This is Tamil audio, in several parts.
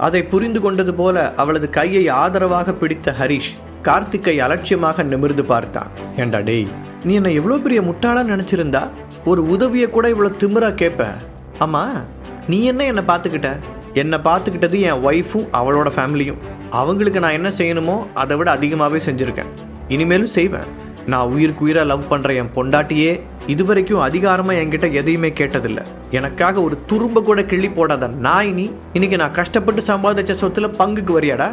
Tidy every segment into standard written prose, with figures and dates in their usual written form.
அதை புரிந்து கொண்டது போல அவளது கையை ஆதரவாக பிடித்த ஹரிஷ் கார்த்திக்கை அலட்சியமாக நிமிர்ந்து பார்த்தான். ஏண்டா டேய், நீ என்ன எவ்வளோ பெரிய முட்டாளா நினைச்சிருந்தா ஒரு உதவியை கூட இவ்வளோ திமிரா கேட்ப? ஆமா, நீ என்னை பார்த்துக்கிட்ட? என்னை பார்த்துக்கிட்டது என் ஒய்ஃபும் அவளோட ஃபேமிலியும். அவங்களுக்கு நான் என்ன செய்யணுமோ அதை விட அதிகமாகவே செஞ்சுருக்கேன், இனிமேலும் செய்வேன். நான் உயிருக்கு உயிராக லவ் பண்ணுற என் பொண்டாட்டியே இதுவரைக்கும் அதிகாரமாக என்கிட்ட எதையுமே கேட்டதில்லை. எனக்காக ஒரு துரும்ப கூட கிள்ளி போடாத நாய் நீ. இன்னைக்கு நான் கஷ்டப்பட்டு சம்பாதிச்ச சொத்துல பங்குக்கு வரியாடா?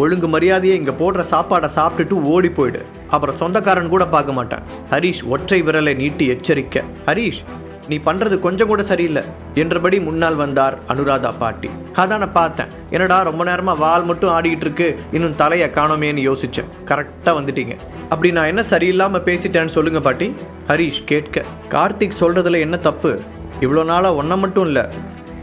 ஒழுங்கு மரியாதையை இங்கே போடுற சாப்பாடை சாப்பிட்டுட்டு ஓடி போயிடு, அப்புறம் சொந்தக்காரன் கூட பார்க்க மாட்டேன். ஹரிஷ் ஒற்றை விரலை நீட்டி எச்சரிக்க. ஹரிஷ், நீ பண்றது கொஞ்சம் கூட சரியில்லை என்றபடி முன்னால் வந்தார் அனுராதா பாட்டி. அதான் நான் பார்த்தேன், என்னடா ரொம்ப நேரமா வால் மட்டும் ஆடிக்கிட்டு இருக்கு, இன்னும் தலையை காணோமேன்னு யோசிச்சேன். கரெக்டாக வந்துட்டீங்க. அப்படி நான் என்ன சரியில்லாமல் பேசிட்டேன்னு சொல்லுங்க பாட்டி. ஹரிஷ் கேட்க, கார்த்திக் சொல்றதுல என்ன தப்பு? இவ்வளோ நாளாக ஒன்றை மட்டும் இல்லை,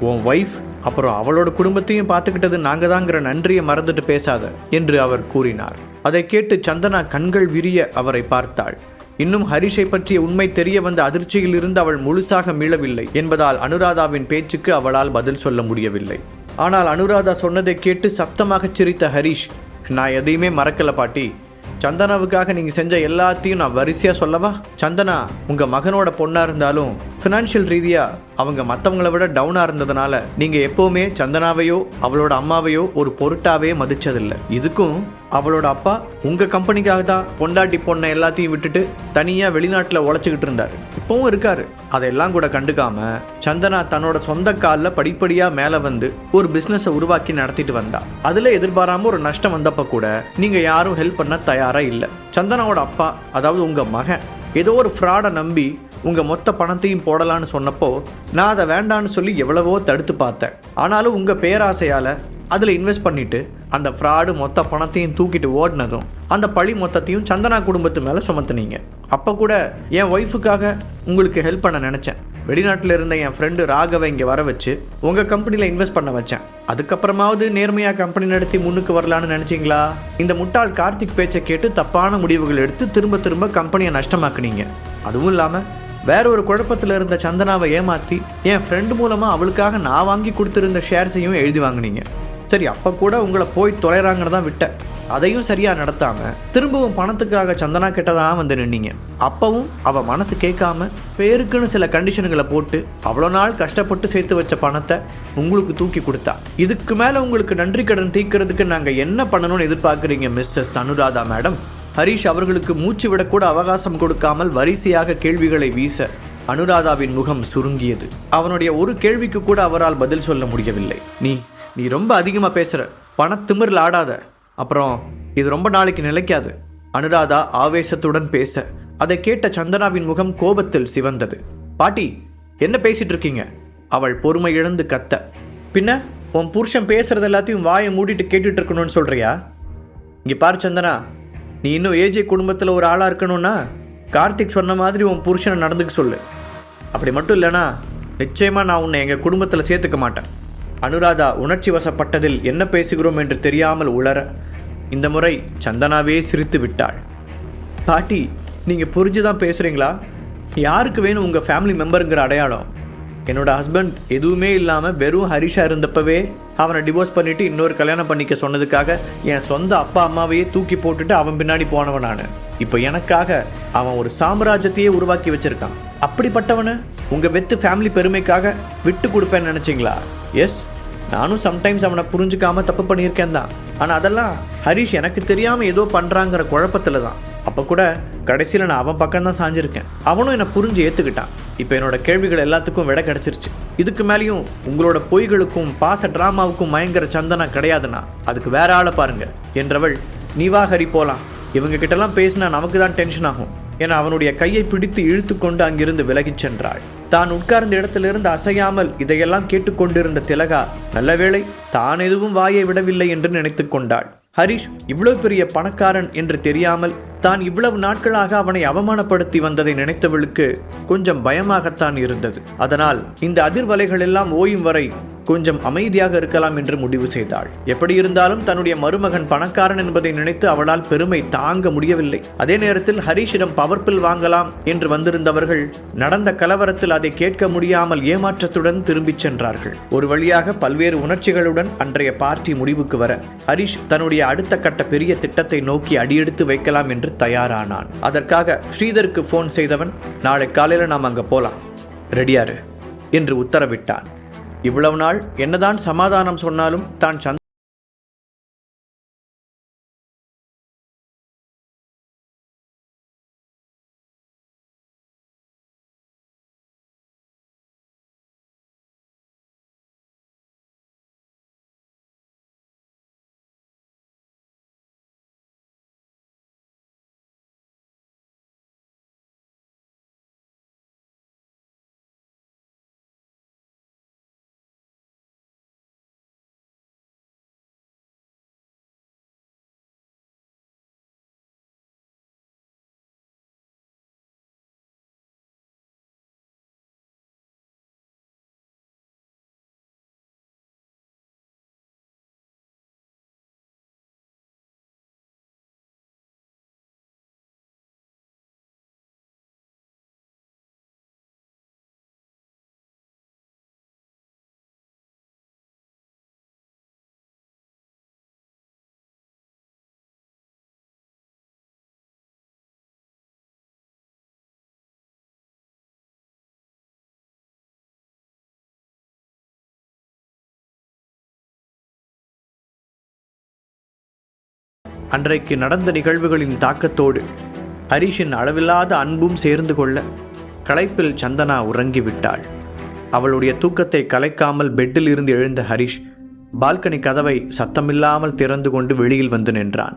உன் ஒய்ஃப் அப்புறம் அவளோட குடும்பத்தையும் பார்த்துக்கிட்டது நாங்கள் தாங்கிற நன்றியை மறந்துட்டு பேசாத என்று அவர் கூறினார். அதை கேட்டு சந்தனா கண்கள் விரிய அவரை பார்த்தாள். இன்னும் ஹரிஷை பற்றிய உண்மை தெரிய வந்த அதிர்ச்சியில் இருந்து அவள் முழுசாக மீளவில்லை என்பதால் அனுராதாவின் பேச்சுக்கு அவளால் பதில் சொல்ல முடியவில்லை. ஆனால் அனுராதா சொன்னதை கேட்டு சத்தமாக சிரித்த ஹரிஷ், நான் எதையுமே மறக்கல பாட்டி. சந்தனாவுக்காக நீங்கள் செஞ்ச எல்லாத்தையும் நான் வரிசையாக சொல்லவா? சந்தனா உங்கள் மகனோட பொண்ணாக இருந்தாலும் ஃபினான்ஷியல் ரீதியாக அவங்க மற்றவங்களை விட டவுனாக இருந்ததுனால நீங்கள் எப்போவுமே சந்தனாவையோ அவளோட அம்மாவையோ ஒரு பொருட்டாவே மதிச்சதில்லை. இதுக்கும் அவளோட அப்பா உங்கள் கம்பெனிக்காக தான் பொண்டாட்டி பொண்ணை எல்லாத்தையும் விட்டுட்டு தனியாக வெளிநாட்டில் உழைச்சிக்கிட்டு இருந்தார், இப்போவும் இருக்காரு. அதெல்லாம் கூட கண்டுக்காம சந்தனா தன்னோட சொந்த காலில் படிப்படியாக மேலே வந்து ஒரு பிஸ்னஸை உருவாக்கி நடத்திட்டு வந்தா. அதில் எதிர்பாராமல் ஒரு நஷ்டம் வந்தப்போ கூட நீங்கள் யாரும் ஹெல்ப் பண்ண தயாராக இல்லை. சந்தனாவோட அப்பா, அதாவது உங்கள் மகன், ஏதோ ஒரு ஃப்ராடை நம்பி உங்கள் மொத்த பணத்தையும் போடலான்னு சொன்னப்போ நான் அதை வேண்டான்னு சொல்லி எவ்வளவோ தடுத்து பார்த்தேன். ஆனாலும் உங்கள் பேராசையால் அதில் இன்வெஸ்ட் பண்ணிவிட்டு அந்த ஃப்ராடு மொத்த பணத்தையும் தூக்கிட்டு ஓடினதும் அந்த பழி மொத்தத்தையும் சந்தனா குடும்பத்து மேலே சுமத்துனீங்க. அப்போ கூட என் ஒய்ஃபுக்காக உங்களுக்கு ஹெல்ப் பண்ண நினச்சேன். வெளிநாட்டில் இருந்த என் ஃப்ரெண்டு ராகவை இங்கே வர வச்சு உங்கள் கம்பெனியில் இன்வெஸ்ட் பண்ண வச்சேன். அதுக்கப்புறமாவது நேர்மையாக கம்பெனி நடத்தி முன்னுக்கு வரலான்னு நினச்சிங்களா? இந்த முட்டாள் கார்த்திக் பேச்சை கேட்டு தப்பான முடிவுகள் எடுத்து திரும்ப திரும்ப கம்பெனியை நஷ்டமாக்குனீங்க. அதுவும் இல்லாமல் வேற ஒரு குழப்பத்தில் இருந்த சந்தனாவை ஏமாற்றி என் ஃப்ரெண்டு மூலமாக அவளுக்காக நான் வாங்கி கொடுத்துருந்த ஷேர்ஸையும் எழுதி வாங்கினீங்க. சரி, அப்போ கூட உங்களை போய் தொலைறாங்கன்னு தான் விட்டேன். அதையும் சரியாக நடத்தாமல் திரும்பவும் பணத்துக்காக சந்தனா கிட்டதான் வந்து நின்னீங்க. அப்பவும் அவள் மனசு கேட்காம பேருக்குன்னு சில கண்டிஷன்களை போட்டு அவ்வளோ நாள் கஷ்டப்பட்டு சேர்த்து வச்ச பணத்தை உங்களுக்கு தூக்கி கொடுத்தா. இதுக்கு மேலே உங்களுக்கு நன்றி கடன் தீர்க்கிறதுக்கு நாங்கள் என்ன பண்ணணும்னு எதிர்பார்க்குறீங்க மிஸ்ஸஸ் அனுராதா மேடம்? ஹரிஷ் அவர்களுக்கு மூச்சு விடக்கூட அவகாசம் கொடுக்காமல் வரிசையாக கேள்விகளை வீச அனுராதாவின் முகம் சுருங்கியது. அவனுடைய ஒரு கேள்விக்கு கூட அவரால் பதில் சொல்ல முடியவில்லை. நீ ரொம்ப அதிகமாக பேசுகிற, பணத்திமிரில் ஆடாத, அப்புறம் இது ரொம்ப நாளைக்கு நிலைக்காது. அனுராதா ஆவேசத்துடன் பேச அதை கேட்ட சந்தனாவின் முகம் கோபத்தில் சிவந்தது. பாட்டி, என்ன பேசிட்டு இருக்கீங்க? அவள் பொறுமை இழந்து கத்த. பின்ன உன் புருஷன் பேசுறது எல்லாத்தையும் வாயை மூடிட்டு கேட்டுட்டு இருக்கணும்னு சொல்றியா? இங்கே பாரு சந்தனா, நீ இன்னும் ஏஜே குடும்பத்தில் ஒரு ஆளாக இருக்கணும்னா கார்த்திக் சொன்ன மாதிரி உன் புருஷனை நடந்துக்க சொல்லு. அப்படி மட்டும் இல்லைனா நிச்சயமாக நான் உன்னை எங்கள் குடும்பத்தில் சேர்த்துக்க மாட்டேன். அனுராதா உணர்ச்சி வசப்பட்டதில் என்ன பேசுகிறோம் என்று தெரியாமல் உளர இந்த முறை சந்தனாவே சிரித்து விட்டாள். பாட்டி, நீங்கள் புரிஞ்சுதான் பேசுகிறீங்களா? யாருக்கு வேணும் உங்கள் ஃபேமிலி மெம்பருங்கிற அடையாளம்? என்னோட ஹஸ்பண்ட் எதுவுமே இல்லாமல் வெறும் ஹரிஷா இருந்தப்பவே அவனை டிவோர்ஸ் பண்ணிவிட்டு இன்னொரு கல்யாணம் பண்ணிக்க சொன்னதுக்காக என் சொந்த அப்பா அம்மாவையே தூக்கி போட்டுட்டு அவன் பின்னாடி போனவன் நான். இப்போ எனக்காக அவன் ஒரு சாம்ராஜ்யத்தையே உருவாக்கி வச்சிருக்கான். அப்படிப்பட்டவனை உங்கள் வெத்து ஃபேமிலி பெருமைக்காக விட்டு கொடுப்பேன்னு நினச்சிங்களா? எஸ், நானும் சம்டைம்ஸ் அவனை புரிஞ்சுக்காம தப்பு பண்ணியிருக்கேன் தான். ஆனால் அதெல்லாம் ஹரிஷ் எனக்கு தெரியாமல் ஏதோ பண்ணுறாங்கிற குழப்பத்தில் தான். அப்போ கூட கடைசியில் நான் அவன் பக்கம்தான் சாஞ்சிருக்கேன். அவனும் என்னை புரிஞ்சு ஏற்றுக்கிட்டான். இப்போ என்னோட கேள்விகள் எல்லாத்துக்கும் விட கிடச்சிருச்சு. இதுக்கு மேலேயும் உங்களோட பொய்களுக்கும் பாச ட்ராமாவுக்கும் மயங்கர சந்தனா கிடையாதுண்ணா, அதுக்கு வேற ஆளை பாருங்க என்றவள், நீ வா ஹரி போகலாம், இவங்க கிட்டலாம் பேசினா நமக்கு தான் டென்ஷன் ஆகும் என அவனுடைய கையை பிடித்து இழுத்து கொண்டு அங்கிருந்து விலகிச் சென்றாள். தான் உட்கார்ந்த இடத்திலிருந்து அசையாமல் இதையெல்லாம் கேட்டுக்கொண்டிருந்த திலகா நல்லவேளை தான் எதுவும் வாயை விடவில்லை என்று நினைத்து கொண்டாள். ஹரிஷ் இவ்வளவு பெரிய பணக்காரன் என்று தெரியாமல் தான் இவ்வளவு நாட்களாக அவனை அவமானப்படுத்தி வந்ததை நினைத்தவளுக்கு கொஞ்சம் பயமாகத்தான் இருந்தது. அதனால் இந்த அதிர்வலைகள் எல்லாம் ஓயும் வரை கொஞ்சம் அமைதியாக இருக்கலாம் என்று முடிவு செய்தாள். எப்படி இருந்தாலும் தன்னுடைய மருமகன் பணக்காரன் என்பதை நினைத்து அவளால் பெருமை தாங்க முடியவில்லை. அதே நேரத்தில் ஹரிஷிடம் பவர்பில் வாங்கலாம் என்று வந்திருந்தவர்கள் நடந்த கலவரத்தில் அதை கேட்க முடியாமல் ஏமாற்றத்துடன் திரும்பிச் சென்றார்கள். ஒரு வழியாக பல்வேறு உணர்ச்சிகளுடன் அன்றைய பார்ட்டி முடிவுக்கு வர ஹரிஷ் தன்னுடைய அடுத்த கட்ட பெரிய திட்டத்தை நோக்கி அடியெடுத்து வைக்கலாம் என்று தயாரானான். அதற்காக ஸ்ரீதருக்கு போன் செய்தவன், நாளை காலையில் நாம் அங்க போலாம், ரெடியாரு என்று உத்தரவிட்டான். இவ்வளவு நாள் என்னதான் சமாதானம் சொன்னாலும் தான் அன்றைக்கு நடந்த நிகழ்வுகளின் தாக்கத்தோடு ஹரிஷின் அளவில்லாத அன்பும் சேர்ந்து கொள்ள களைப்பில் சந்தனா உறங்கிவிட்டாள். அவளுடைய தூக்கத்தை கலைக்காமல் பெட்டில் இருந்து எழுந்த ஹரிஷ் பால்கனி கதவை சத்தமில்லாமல் திறந்து கொண்டு வெளியில் வந்து நின்றான்.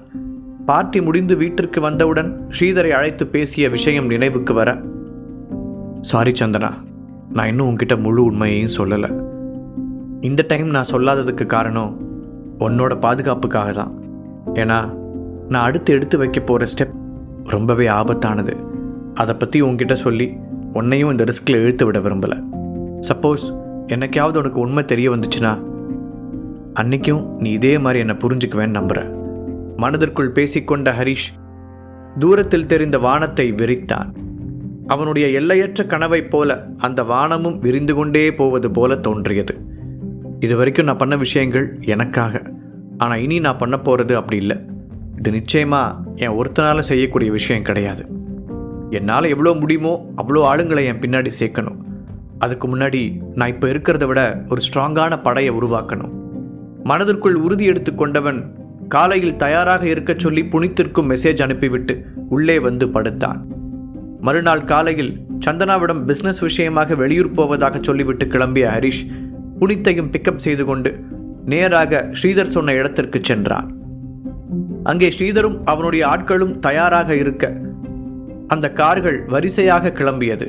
பார்ட்டி முடிந்து வீட்டிற்கு வந்தவுடன் ஸ்ரீதரை அழைத்து பேசிய விஷயம் நினைவுக்கு வர, சாரி சந்தனா, நான் இன்னும் உன்கிட்ட முழு உண்மையையும் சொல்லலை. இந்த டைம் நான் சொல்லாததுக்கு காரணம் உன்னோட பாதுகாப்புக்காக தான். ஏன்னா நான் அடுத்து எடுத்து வைக்க போகிற ஸ்டெப் ரொம்பவே ஆபத்தானது. அதை பற்றி உன்கிட்ட சொல்லி உன்னையும் இந்த ரிஸ்கில் இழுத்து விட விரும்பலை. சப்போஸ் என்னைக்காவது உனக்கு உண்மை தெரிய வந்துச்சுன்னா அன்னைக்கும் நீ இதே மாதிரி என்னை புரிஞ்சுக்குவேன்னு நம்புகிறேன். மனதிற்குள் பேசிக்கொண்ட ஹரிஷ் தூரத்தில் தெரிந்த வானத்தை விரித்தான். அவனுடைய எல்லையற்ற கனவைப் போல அந்த வானமும் விரிந்து கொண்டே போவது போல தோன்றியது. இது வரைக்கும் நான் பண்ண விஷயங்கள் எனக்காக, ஆனால் இனி நான் பண்ண போகிறது அப்படி இல்லை. இது நிச்சயமாக என் ஒருத்தனால செய்யக்கூடிய விஷயம் கிடையாது. என்னால் எவ்வளோ முடியுமோ அவ்வளோ ஆளுங்களை என் பின்னாடி சேர்க்கணும். அதுக்கு முன்னாடி நான் இப்போ இருக்கிறத விட ஒரு ஸ்ட்ராங்கான படையை உருவாக்கணும். மனதிற்குள் உறுதி எடுத்து கொண்டவன் காலையில் தயாராக இருக்க சொல்லி புனித்திற்கும் மெசேஜ் அனுப்பிவிட்டு உள்ளே வந்து படுத்தான். மறுநாள் காலையில் சந்தனாவிடம் பிஸ்னஸ் விஷயமாக வெளியூர் போவதாக சொல்லிவிட்டு கிளம்பிய ஹரிஷ் புனித்தையும் பிக்கப் செய்து கொண்டு நேராக ஸ்ரீதர் சொன்ன இடத்திற்கு சென்றான். அங்கே ஸ்ரீதரும் அவனுடைய ஆட்களும் தயாராக இருக்க அந்த கார்கள் வரிசையாக கிளம்பியது.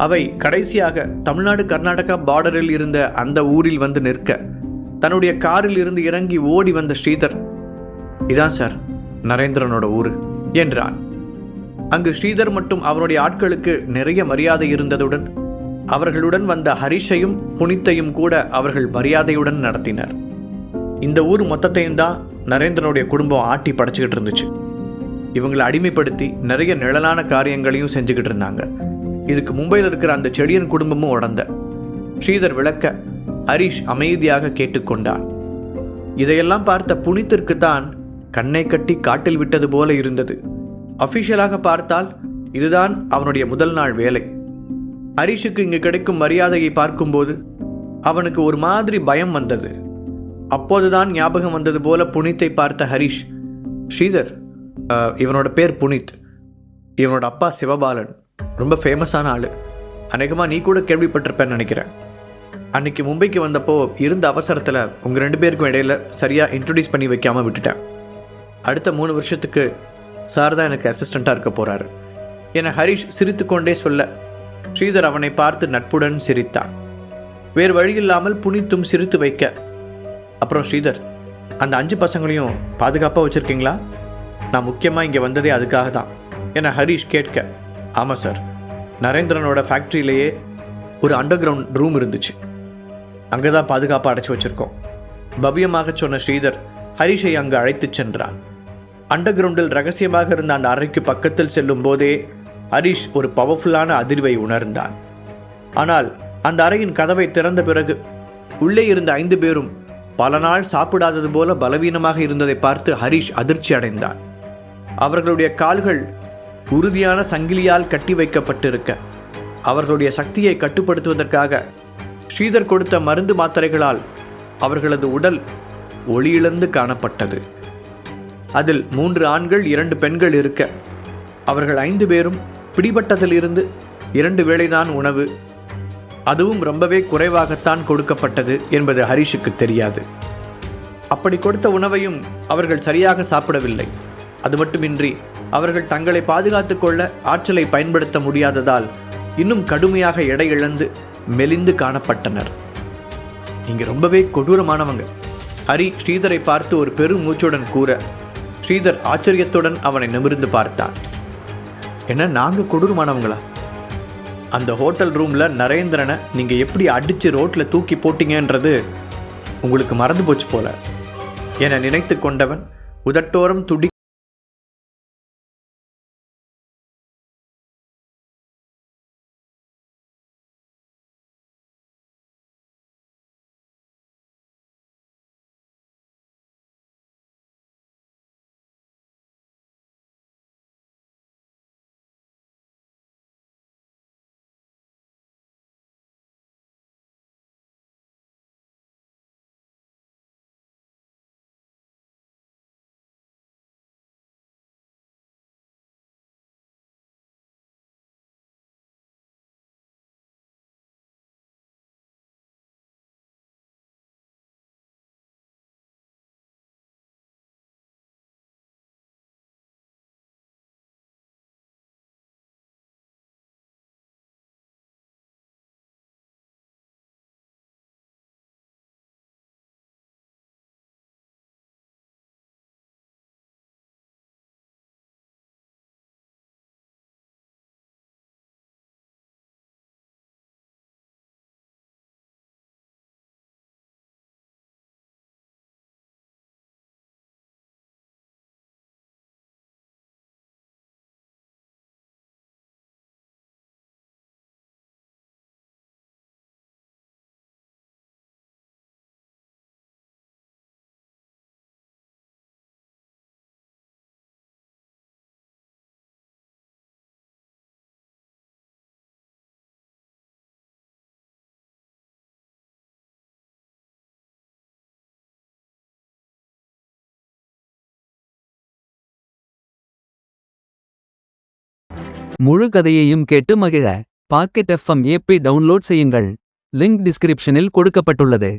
அவை கடைசியாக தமிழ்நாடு கர்நாடகா பார்டரில் இருந்த அந்த ஊரில் வந்து நிற்க தன்னுடைய காரில் இருந்து இறங்கி ஓடி வந்த ஸ்ரீதர், இதான் சார் நரேந்திரனோட ஊரு என்றான். அங்கு ஸ்ரீதர் மற்றும் அவனுடைய ஆட்களுக்கு நிறைய மரியாதை இருந்ததுடன் அவர்களுடன் வந்த ஹரிஷையும் புனித்தையும் கூட அவர்கள் மரியாதையுடன் நடத்தினர். இந்த ஊர் மொத்தத்தையும் தான் நரேந்திரனுடைய குடும்பம் ஆட்டி படைச்சிக்கிட்டு இருந்துச்சு. இவங்களை அடிமைப்படுத்தி நிறைய நிழலான காரியங்களையும் செஞ்சுக்கிட்டு இருந்தாங்க. இதுக்கு மும்பையில் இருக்கிற அந்த செடியன் குடும்பமும் உடந்த ஸ்ரீதர் விளக்க ஹரிஷ் அமைதியாக கேட்டுக்கொண்டான். இதையெல்லாம் பார்த்த புனித்திற்கு தான் கண்ணை கட்டி காட்டில் விட்டது போல இருந்தது. அஃபிஷியலாக பார்த்தால் இதுதான் அவனுடைய முதல் நாள் வேலை. ஹரிஷுக்கு இங்கு கிடைக்கும் மரியாதையை பார்க்கும்போது அவனுக்கு ஒரு மாதிரி பயம் வந்தது. அப்போதுதான் ஞாபகம் வந்தது போல புனித்தை பார்த்த ஹரிஷ், ஸ்ரீதர், இவனோட பேர் புனித், இவனோட அப்பா சிவபாலன், ரொம்ப ஃபேமஸான ஆள், அநேகமாக நீ கூட கேள்விப்பட்டிருப்பேன்னு நினைக்கிறேன். அன்னைக்கு மும்பைக்கு வந்தப்போ இருந்த அவசரத்தில் உங்கள் 2 பேருக்கும் இடையில சரியாக இன்ட்ரடியூஸ் பண்ணி வைக்காமல் விட்டுட்டேன். அடுத்த 3 வருஷத்துக்கு சார் தான் எனக்கு அசிஸ்டண்ட்டாக இருக்க போகிறாரு என ஹரிஷ் சிரித்து கொண்டே சொல்ல ஸ்ரீதர் அவனை பார்த்து நட்புடன் சிரித்தான். வேறு வழியில்லாமல் புனித்தும் சிரித்து வைக்க, அப்புறம் ஸ்ரீதர், அந்த 5 பசங்களையும் பாதுகாப்பாக வச்சுருக்கீங்களா? நான் முக்கியமாக இங்கே வந்ததே அதுக்காக தான் என ஹரிஷ் கேட்க, ஆமாம் சார், நரேந்திரனோட ஃபேக்ட்ரியிலேயே ஒரு அண்டர் கிரவுண்ட் ரூம் இருந்துச்சு. அங்கே தான் பாதுகாப்பாக அடைச்சி வச்சிருக்கோம். பவ்யமாக சொன்ன ஸ்ரீதர் ஹரிஷை அங்கு அழைத்துச் சென்றான். அண்டர் கிரவுண்டில் ரகசியமாக இருந்த அந்த அறைக்கு பக்கத்தில் செல்லும் போதே ஹரிஷ் ஒரு பவர்ஃபுல்லான அதிர்வை உணர்ந்தான். ஆனால் அந்த அறையின் கதவை திறந்த பிறகு உள்ளே இருந்த 5 பேரும் பல நாள் சாப்பிடாதது போல பலவீனமாக இருந்ததை பார்த்து ஹரிஷ் அதிர்ச்சி அடைந்தான். அவர்களுடைய கால்கள் உறுதியான சங்கிலியால் கட்டி வைக்கப்பட்டிருக்க, அவர்களுடைய சக்தியை கட்டுப்படுத்துவதற்காக ஸ்ரீதர் கொடுத்த மருந்து மாத்திரைகளால் அவர்களது உடல் ஒளியிழந்து காணப்பட்டது. அதில் 3 ஆண்கள் 2 பெண்கள் இருக்க, அவர்கள் 5 பேரும் பிடிபட்டதிலிருந்து 2 வேளைதான் உணவு, அதுவும் ரொம்பவே குறைவாகத்தான் கொடுக்கப்பட்டது என்பது ஹரிஷுக்கு தெரியாது. அப்படி கொடுத்த உணவையும் அவர்கள் சரியாக சாப்பிடவில்லை. அது மட்டுமின்றி அவர்கள் தங்களை பாதுகாத்து கொள்ள ஆற்றலை பயன்படுத்த முடியாததால் இன்னும் கடுமையாக எடை இழந்து மெலிந்து காணப்பட்டனர். நீங்க ரொம்பவே கொடூரமானவங்க, ஹரி ஸ்ரீதரை பார்த்து ஒரு பெரும் மூச்சுடன் கூற, ஸ்ரீதர் ஆச்சரியத்துடன் அவனை நிமிர்ந்து பார்த்தான். என்ன, நாங்க கொடூரமானவங்களா? அந்த ஹோட்டல் ரூம்ல நரேந்திரனை நீங்க எப்படி அடிச்சு ரோட்ல தூக்கி போட்டீங்கன்றது உங்களுக்கு மறந்து போச்சு போல என நினைத்து கொண்டவன் உதட்டோரம் துடி முழு கதையையும் கேட்டு மகிழ பாக்கெட் FM APP டவுன்லோட் செய்யுங்கள். லிங்க் டிஸ்கிரிப்ஷனில் கொடுக்கப்பட்டுள்ளது.